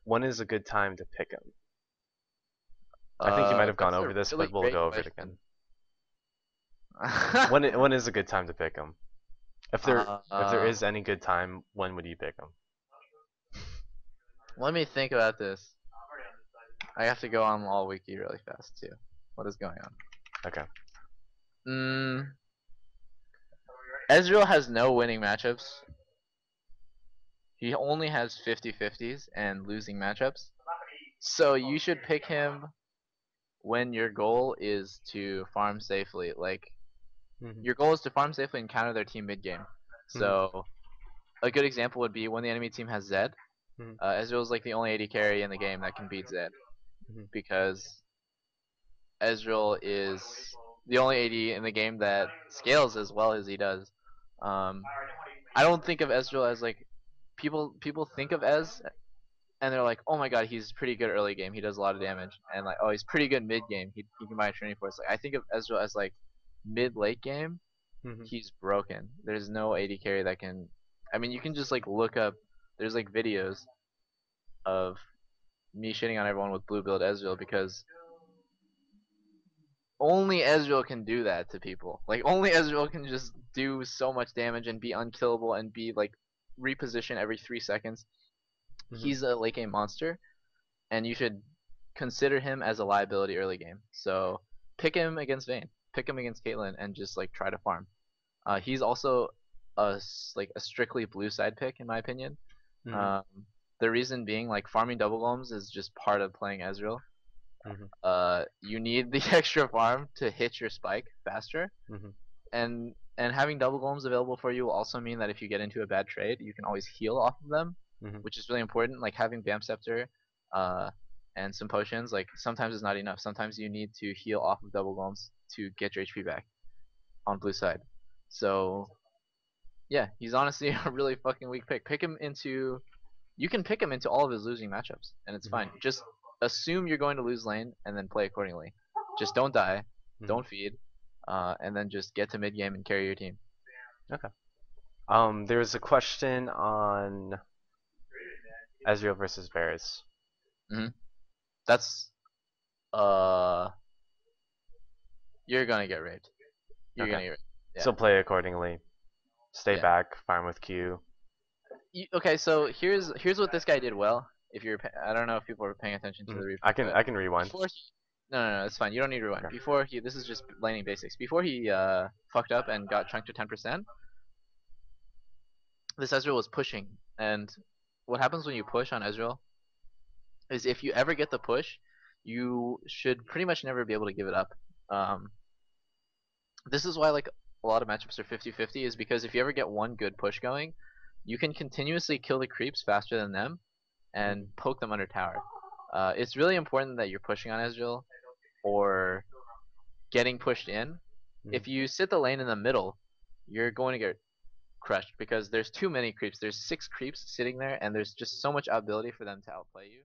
When is a good time to pick him? I think you might have gone That's a over this, really but we'll great go over it question. again. When is a good time to pick him? If there is Uh, any good time, when would you pick him? Let me think about this. I have to go on all wiki really fast too. What is going on? Okay. Ezreal has no winning matchups. He only has 50-50s and losing matchups. So you should pick him when your goal is to farm safely. Like, your goal is to farm safely and counter their team mid game. So a good example would be when the enemy team has Zed. Ezreal is like the only AD carry in the game that can beat Zed, because Ezreal is the only AD in the game that scales as well as he does. I don't think of Ezreal as like, people think of Ez and they're like, oh my god, he's pretty good early game. He does a lot of damage, and like, oh, he's pretty good mid game. He can buy a Trinity Force. Like, I think of Ezreal as like mid late game. He's broken. There's no AD carry that can. I mean, you can just like look up. There's like videos of me shitting on everyone with blue build Ezreal, because only Ezreal can do that to people. Like, only Ezreal can just do so much damage and be unkillable and be like reposition every 3 seconds. He's a late game monster, and you should consider him as a liability early game. So pick him against Vayne, pick him against Caitlyn, and just like try to farm. He's also like a strictly blue side pick in my opinion. The reason being, like, farming double golems is just part of playing Ezreal. You need the extra farm to hit your spike faster, and having double golems available for you will also mean that if you get into a bad trade, you can always heal off of them, which is really important. Like, having Bam Scepter and some potions, like, sometimes is not enough. Sometimes you need to heal off of double golems to get your HP back on blue side. So yeah, he's honestly a really fucking weak pick. You can pick him into all of his losing matchups, and it's fine. Just assume you're going to lose lane and then play accordingly. Just don't die, don't feed, and then just get to mid game and carry your team. Okay. There was a question on Ezreal versus Varus. That's you're gonna get raped. You're gonna get raped. Yeah. So play accordingly. Stay back. Farm with Q. Okay, so here's what this guy did well. If you're, I don't know if people are paying attention to the replay. I can rewind. No, it's fine. You don't need to rewind. Okay. Before this is just laning basics. Before he fucked up and got chunked to 10%, this Ezreal was pushing, and what happens when you push on Ezreal is, if you ever get the push, you should pretty much never be able to give it up. This is why, like, a lot of matchups are 50-50, is because if you ever get one good push going, you can continuously kill the creeps faster than them and poke them under tower. It's really important that you're pushing on Ezreal or getting pushed in. If you sit the lane in the middle, you're going to get crushed, because there's too many creeps. There's 6 creeps sitting there, and there's just so much ability for them to outplay you.